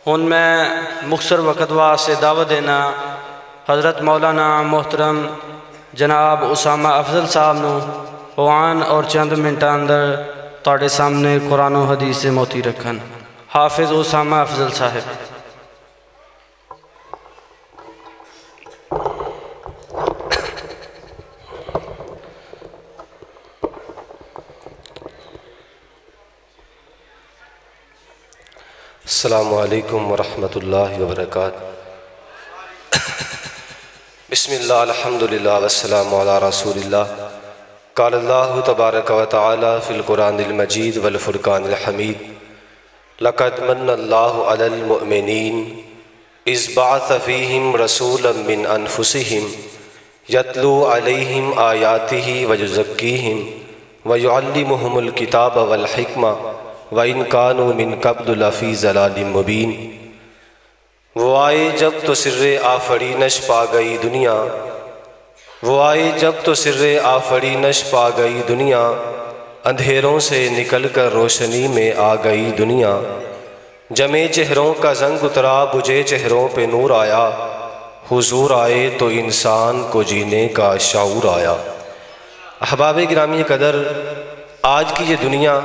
ہن میں مختصر وقت واسطے دعوت دینا حضرت مولانا محترم جناب اسامہ افضل صاحب نو اوان اور چند منٹاں اندر تواڈے سامنے قرآن و حدیث سے موتی رکھن۔ حافظ اسامہ افضل صاحب۔ السلام علیکم ورحمۃ اللہ وبرکاتہ۔ بسم اللہ الحمدللہ والسلام علی رسول اللہ۔ قال اللہ تبارک و تعالی فی القرآن المجید والفرقان الحمید لقد من اللہ علی المؤمنین اذ بعث فیہم رسولا من انفسہم یتلو علیہم آیاتہ ویزکیہم ویعلمہم الکتاب والحکمہ وَإِن كَانُوا مِن قَبْلُ لَفِي ضَلَالٍ مُبِينٍ۔ وہ آئے جب تو سر آفرینش پا گئی دنیا، وہ آئے جب تو سر آفرینش پا گئی دنیا، اندھیروں سے نکل کر روشنی میں آ گئی دنیا، جمے چہروں کا زنگ اترا بجھے چہروں پہ نور آیا، حضور آئے تو انسان کو جینے کا شعور آیا۔ احباب گرامی قدر، آج کی یہ دنیا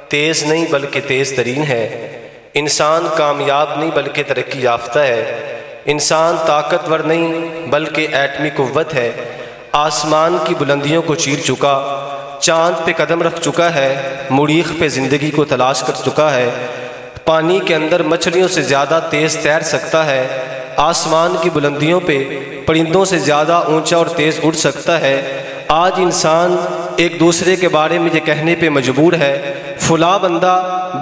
تیز نہیں بلکہ تیز ترین ہے، انسان کامیاب نہیں بلکہ ترقی یافتہ ہے، انسان طاقتور نہیں بلکہ ایٹمی قوت ہے، آسمان کی بلندیوں کو چیر چکا، چاند پہ قدم رکھ چکا ہے، مریخ پہ زندگی کو تلاش کر چکا ہے، پانی کے اندر مچھلیوں سے زیادہ تیز تیر سکتا ہے، آسمان کی بلندیوں پہ پرندوں سے زیادہ اونچا اور تیز اڑ سکتا ہے۔ آج انسان ایک دوسرے کے بارے میں یہ کہنے پہ مجبور ہے فلاں بندہ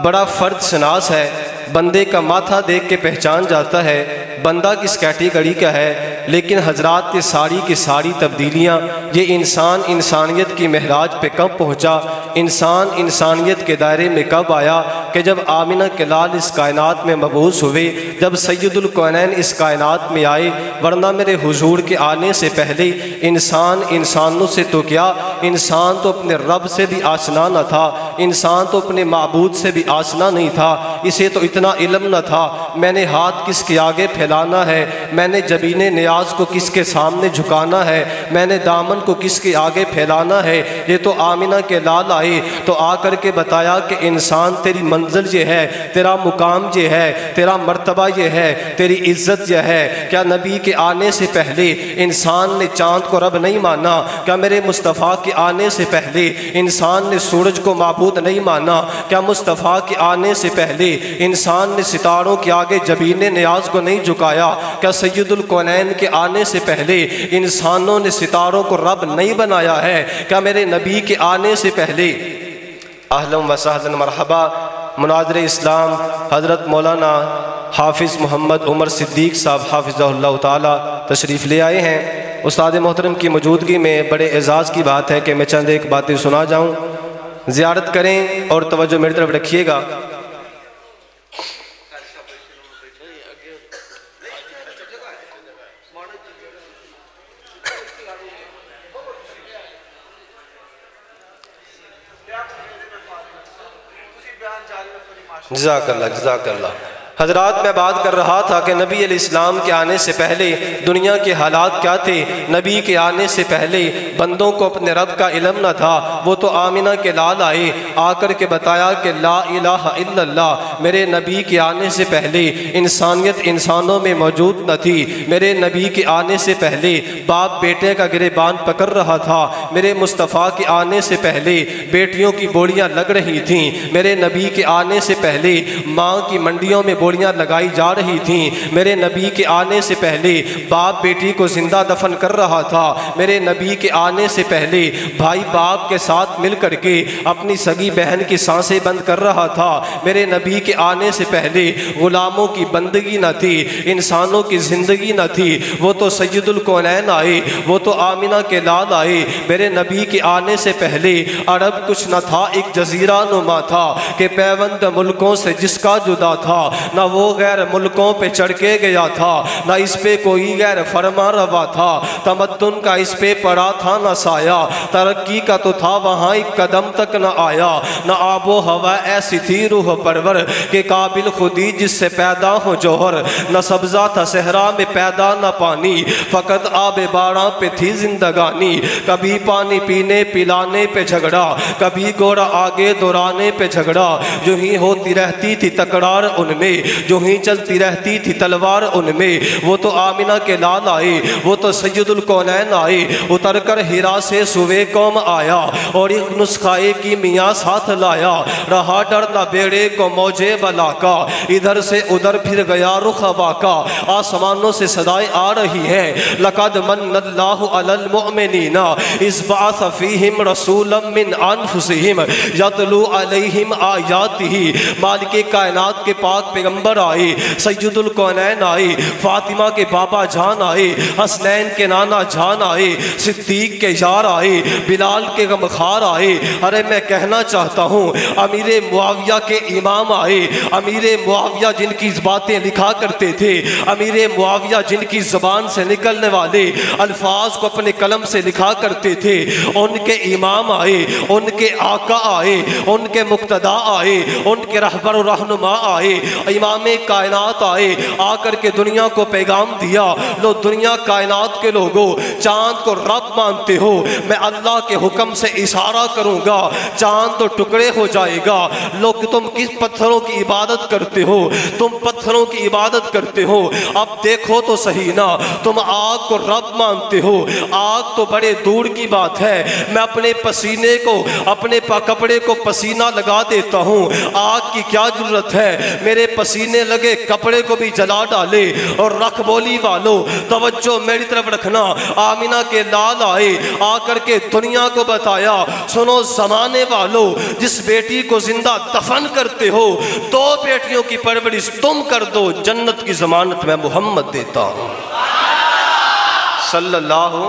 بڑا فرد شناس ہے، بندے کا ماتھا دیکھ کے پہچان جاتا ہے بندہ کس کیٹیگری کا ہے، لیکن حضرات یہ ساری کی ساری تبدیلیاں یہ انسان انسانیت کی معراج پہ کب پہنچا، انسان انسانیت کے دائرے میں کب آیا کہ جب آمنہ کے لال اس کائنات میں مبعوث ہوئے، جب سید الکونین اس کائنات میں آئے، ورنہ میرے حضور کے آنے سے پہلے انسان انسانوں سے تو کیا، انسان تو اپنے رب سے بھی آشنا نہ تھا، انسان تو اپنے معبود سے بھی آشنا نہیں تھا، اسے تو اتنا علم نہ تھا میں نے ہاتھ کس کے آگے پھیلانا ہے، میں نے جبین نیاز کو کس کے سامنے جھکانا ہے، میں نے دامن کو کس کے آگے پھیلانا ہے۔ یہ تو آمنہ کے لال آئے تو آ کر کے بتایا کہ انسان تیری منزل یہ ہے، تیرا مقام یہ ہے، تیرا مرتبہ یہ ہے، تیری عزت یہ ہے۔ کیا نبی کے آنے سے پہلے انسان نے چاند کو رب نہیں مانا؟ کیا میرے مصطفیٰ کے آنے سے پہلے انسان نے سورج کو معبود نہیں مانا؟ کیا مصطفیٰ کے آنے سے پہلے انسان نے ستاروں کے آگے جبین نیاز کو نہیں جھکایا؟ کیا سید الکونین کے آنے سے پہلے انسانوں نے ستاروں کو رب نہیں بنایا ہے؟ کیا میرے نبی کے آنے سے پہلے اہلا و سہلا مرحبا مناظر اسلام حضرت مولانا حافظ محمد عمر صدیق صاحب حافظہ اللہ تعالی تشریف لے آئے ہیں۔ استاد محترم کی موجودگی میں بڑے اعزاز کی بات ہے کہ میں چند ایک باتیں سنا جاؤں، زیارت کریں اور توجہ میری طرف رکھیے گا۔ جزاک اللہ جزاک اللہ۔ حضرات میں بات کر رہا تھا کہ نبی علیہ السلام کے آنے سے پہلے دنیا کے حالات کیا تھے، نبی کے آنے سے پہلے بندوں کو اپنے رب کا علم نہ تھا، وہ تو آمنہ کے لال آئے آ کر کے بتایا کہ لا الہ الا اللہ۔ میرے نبی کے آنے سے پہلے انسانیت انسانوں میں موجود نہ تھی، میرے نبی کے آنے سے پہلے باپ بیٹے کا گریبان پکڑ رہا تھا، میرے مصطفیٰ کے آنے سے پہلے بیٹیوں کی بوڑیاں لگ رہی تھیں، میرے نبی کے آنے سے پہلے ماں کی منڈیوں میں بوڑیاں لگائی جا رہی تھیں، میرے نبی کے آنے سے پہلے باپ بیٹی کو زندہ دفن کر رہا تھا، میرے نبی کے آنے سے پہلے بھائی باپ کے ساتھ مل کر کے اپنی سگی بہن کی سانسیں بند کر رہا تھا، میرے نبی کے آنے سے پہلے غلاموں کی بندگی نہ تھی، انسانوں کی زندگی نہ تھی، وہ تو سید الکونین آئے، وہ تو آمنہ کے لال آئے۔ میرے نبی کے آنے سے پہلے عرب کچھ نہ تھا، ایک جزیرہ نما تھا کہ پیوند ملکوں سے جس کا جدا تھا، نہ نہ وہ غیر ملکوں پہ چڑھ کے گیا تھا، نہ اس پہ کوئی غیر فرما روا تھا، تمدن کا اس پہ پڑا تھا نہ سایہ، ترقی کا تو تھا وہاں ایک قدم تک نہ آیا، نہ آب و ہوا ایسی تھی روح پرور کہ قابل خودی جس سے پیدا ہو جوہر، نہ سبزہ تھا صحرا میں پیدا نہ پانی، فقط آب باراں پہ تھی زندگانی، کبھی پانی پینے پلانے پہ جھگڑا، کبھی گھوڑا آگے دورانے پہ جھگڑا، جو ہی ہوتی رہتی تھی تکرار ان میں، جو ہی چلتی رہتی تھی تلوار ان میں، وہ تو آمنہ کے لال آئے، وہ تو سید الکونین آئے، اتر کر ہیرا سے سوے قوم آیا، اور ایک نسخہ کی میاں ساتھ لایا، رہا ڈر نہ بیڑے کو موجے بلا کا، ادھر سے ادھر پھر گیا رخ ہوا کا، آسمانوں سے صدائیں آ رہی ہیں، لقد من اللہ علی المؤمنین اذ بعث فیہم رسولا من انفسہم یتلو علیہم آیاتہ، مالک کائنات کے پاک پیغمبر آئے، سید الکونین آئے، فاطمہ کے بابا جان آئے، حسنین کے نانا جان آئے، صدیق کے یار آئے، بلال کے غمخوار آئے، ارے میں کہنا چاہتا ہوں امیر معاویہ کے امام آئے، امیر معاویہ جن کی باتیں لکھا کرتے تھے، امیر معاویہ جن کی زبان سے نکلنے والے الفاظ کو اپنے قلم سے لکھا کرتے تھے، ان کے امام آئے، ان کے آقا آئے، ان کے مقتدا آئے، ان کے رہبر و رہنما آئے، امام کائنات آئے، آ کر کے دنیا کو پیغام دیا، لو دنیا کائنات کے لوگوں چاند کو رب مانتے ہو، میں اللہ کے حکم سے اشارہ کروں گا چاند تو ٹکڑے ہو جائے گا، لوگ تم کس پتھروں کی عبادت کرتے ہو، تم پتھروں کی عبادت کرتے ہو، اب دیکھو تو صحیح نا، تم آگ کو رب مانتے ہو، آگ تو بڑے دور کی بات ہے، میں اپنے پسینے کو اپنے کپڑے کو پسینہ لگا دیتا ہوں، آگ کی کیا ضرورت ہے، میرے پسینے لگے کپڑے کو بھی جلا ڈالے، اور رکھ بولی والو توجہ میری طرف رکھنا، آمنہ کے لال آئے، آ کر کے دنیا کو بتایا، سنو زمانے والو جس بیٹی کو زندہ دفن کرتے ہو، 2 بیٹیوں کی پرورش تم کر دو، جنت کی ضمانت میں محمد دیتا ہوں صلی اللہ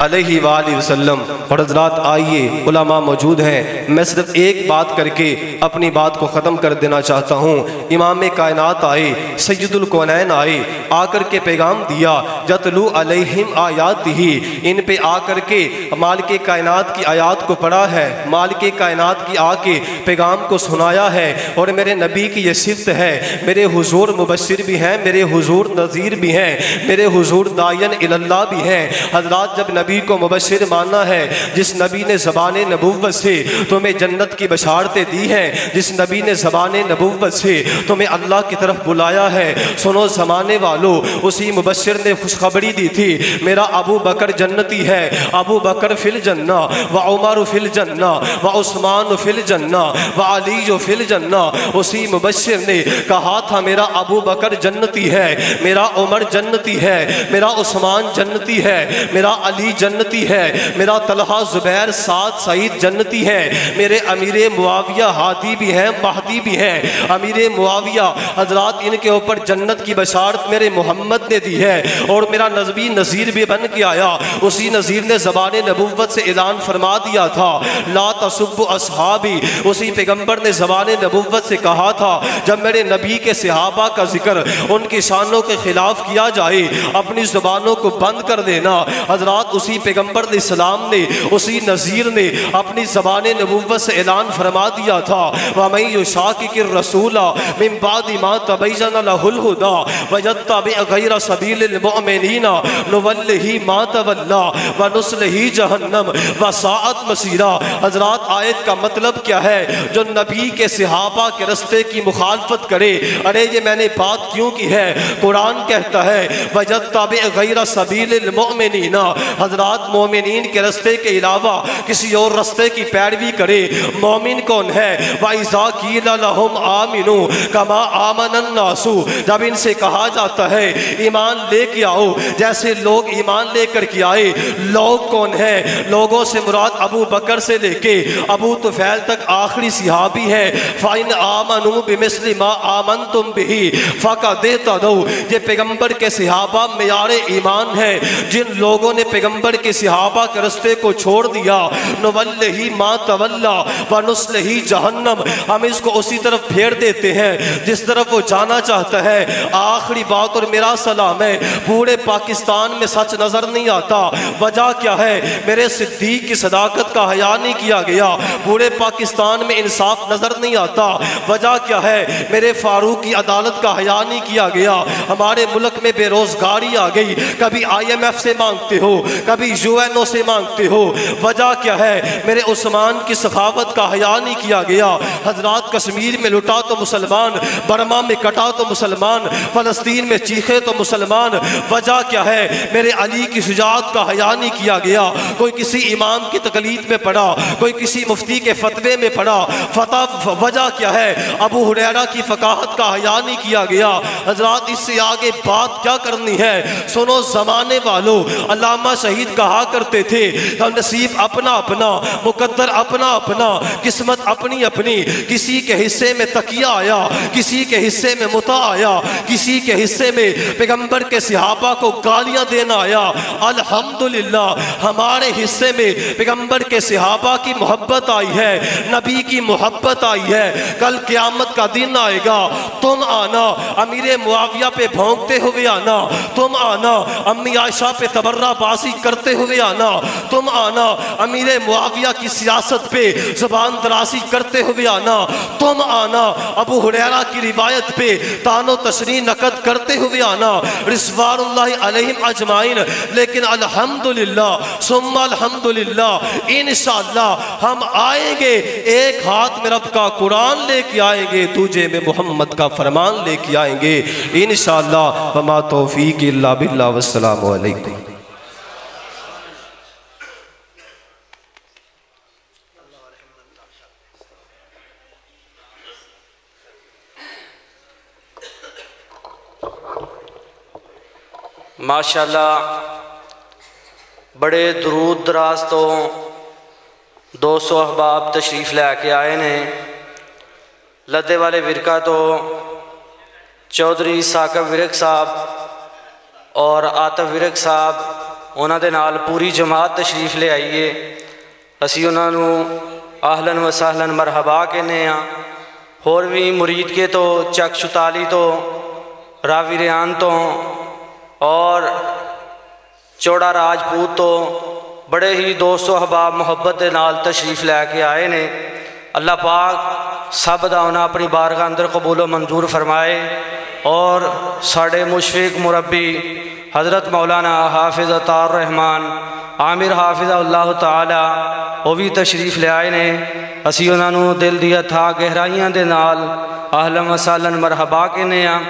علیہ وآلہ وسلم۔ اور حضرات آئیے علماء موجود ہیں، میں صرف ایک بات کر کے اپنی بات کو ختم کر دینا چاہتا ہوں، امام کائنات آئے، سید الکونین آئے، آ کر کے پیغام دیا، یتلو علیہم آیاتہ، ان پہ آ کر کے مالک کائنات کی آیات کو پڑھا ہے، مالک کائنات کی آ کے پیغام کو سنایا ہے، اور میرے نبی کی یہ صفت ہے، میرے حضور مبشر بھی ہیں، میرے حضور نذیر بھی ہیں، میرے حضور داعین اللہ بھی ہیں۔ حضرات جب نبی کو مبشر ماننا ہے، جس نبی نے زبان نبوت سے تمہیں جنت کی بشارتیں دی ہیں، جس نبی نے زبان نبوت سے تمہیں اللہ کی طرف بلایا ہے، سنو زمانے والو، اسی مبشر نے خوشخبری دی تھی، میرا ابو بکر جنتی ہے، ابو بکر فی الجنہ و عمر فی الجنہ و عثمان فی الجنہ و علی فی الجنہ، اسی مبشر نے کہا تھا میرا ابو بکر جنتی ہے، میرا عمر جنتی ہے، میرا عثمان جنتی ہے، میرا علی جنتی ہے، میرا طلحہ زبیر سعد سعید جنتی ہے، میرے امیر معاویہ ہادی بھی ہیں مہدی بھی ہیں، امیر معاویہ حضرات ان کے اوپر جنت کی بشارت میرے محمد نے دی ہے، اور میرا نبی نذیر بھی بن کے آیا، اسی نذیر نے زبان نبوت سے اعلان فرما دیا تھا، لا تسبوا اصحابی، اسی پیغمبر نے زبان نبوت سے کہا تھا جب میرے نبی کے صحابہ کا ذکر ان کی شانوں کے خلاف کیا جائے اپنی زبانوں کو بند کر دینا۔ حضرات اسی پیغمبر علیہ السلام نے، اسی نذیر نے اپنی زبان نبوت سے اعلان فرما دیا تھا، وَمَن يُشَاقِقِ الرَّسُولَ مِن بَعْدِ مَا تَبَيَّنَ لَهُ الْهُدَىٰ وَيَتَّبِعْ غَيْرَ سَبِيلِ الْمُؤْمِنِينَ نُوَلِّهِ مَا تَوَلَّىٰ وَنُصْلِهِ جَهَنَّمَ وَسَاءَتْ مَصِيرًا۔ حضرات آیت کا مطلب کیا ہے؟ جو نبی کے صحابہ کے رستے کی مخالفت کرے، ارے یہ میں نے بات کیوں کی ہے؟ قرآن کہتا ہے وَيَتَّبِعْ غَيْرَ سَبِيلِ الْمُؤْمِنِينَ، حضرات مومنین کے رستے کے علاوہ کسی اور رستے کی پیروی کرے۔ مومن کون ہے؟ وَإِذَا قِيلَ لَهُمْ آمِنُوا كَمَا آمَنَ النَّاسُ، جب ان سے کہا جاتا ہے ایمان لے کے آؤ جیسے لوگ ایمان لے کر کے آئے۔ لوگ کون ہے؟ لوگوں سے مراد ابو بکر سے لے کے ابو طفیل تک آخری صحابی ہے۔ فَإِنْ آمَنُوا بِمِثْلِ مَا آمَنْتُمْ بِهِ فَقَدِ اهْتَدَوْا، یہ پیغمبر کے صحابہ معیار ایمان ہے۔ جن لوگوں نے پیغمبر پیغمبر کے صحابہ کے رستے کو چھوڑ دیا، نولہ ما تولا ونصلہ جہنم، ہم اس کو اسی طرف پھیر دیتے ہیں جس طرف وہ جانا چاہتا ہے۔ آخری بات اور میرا سلام ہے، پورے پاکستان میں سچ نظر نہیں آتا، وجہ کیا ہے؟ میرے صدیق کی صداقت کا حیا نہیں کیا گیا، پورے پاکستان میں انصاف نظر نہیں آتا، وجہ کیا ہے؟ میرے فاروق کی عدالت کا حیا نہیں کیا گیا، ہمارے ملک میں بے روزگاری آ گئی، کبھی IMF سے مانگتے ہو، کبھی UNO سے مانگتے ہو، وجہ کیا ہے؟ میرے عثمان کی سخاوت کا حیا نہیں کیا گیا۔ حضرات کشمیر میں لٹا تو مسلمان، برما میں کٹا تو مسلمان، فلسطین میں چیخے تو مسلمان، وجہ کیا ہے؟ میرے علی کی شجاعت کا حیا نہیں کیا گیا۔ کوئی کسی امام کی تقلید میں پڑھا، کوئی کسی مفتی کے فتوے میں پڑھا، وجہ کیا ہے؟ ابو ہریرہ کی فقاہت کا حیا نہیں کیا گیا۔ حضرات اس سے آگے بات کیا کرنی ہے؟ سنو زمانے والوں، علامہ شہید کہا کرتے تھے کہ نصیب اپنا اپنا، مقدر اپنا اپنا، قسمت اپنی اپنی، کسی کے حصے میں تقیہ آیا، کسی کے حصے میں متع آیا، کسی کے حصے میں پیغمبر کے صحابہ کو گالیاں دینا آیا۔ الحمدللہ ہمارے حصے میں پیغمبر کے صحابہ کی محبت آئی ہے، نبی کی محبت آئی ہے۔ کل قیامت کا دن آئے گا، تم آنا امیر معاویہ پہ بھونکتے ہوئے آنا، تم آنا امی عائشہ پہ تبرہ بازی کرتے ہوئے آنا، تم آنا امیر معاویہ کی سیاست پہ زبان درازی کرتے ہوئے آنا، تم آنا ابو ہریرہ کی روایت پہ طعن و تشریح نقد کرتے ہوئے آنا، رضوان اللہ علیہم اجمعین۔ لیکن الحمدللہ ثم الحمدللہ انشاءاللہ ہم آئیں گے، ایک ہاتھ میں رب کا قرآن لے کے آئیں گے، دوجے میں محمد کا فرمان لے کے آئیں گے انشاءاللہ۔ وما توفیق الا باللہ، والسلام علیکم۔ ماشاءاللہ بڑے درود دراز تو 200 احباب تشریف لے کے آئے نے۔ لدے والے ورقہ تو چودھری ثاقب ورق صاحب اور عاطف ورق صاحب انہاں دے نال پوری جماعت تشریف لے آئیے، اسی انہاں نو اہلاً و سہلاً مرحبا کہنے ہاں۔ اور بھی مرید کے تو چک شتالی تو راوی ریان تو اور چوڑا راجپوت تو بڑے ہی 200 احباب محبت دے نال تشریف لے کے آئے نے۔ اللہ پاک سب دا انہاں اپنی بارگاہ اندر قبول و منظور فرمائے، اور ساڑے مشفق مربی حضرت مولانا حافظ عطار الرحمن عامر حافظ اللہ تعالی وہ بھی تشریف لے آئے نے۔ اسی انہاں نو دل دیا تھا گہرائیاں دے نال اہلاً و سہلاً مرحبا کہنے ہاں۔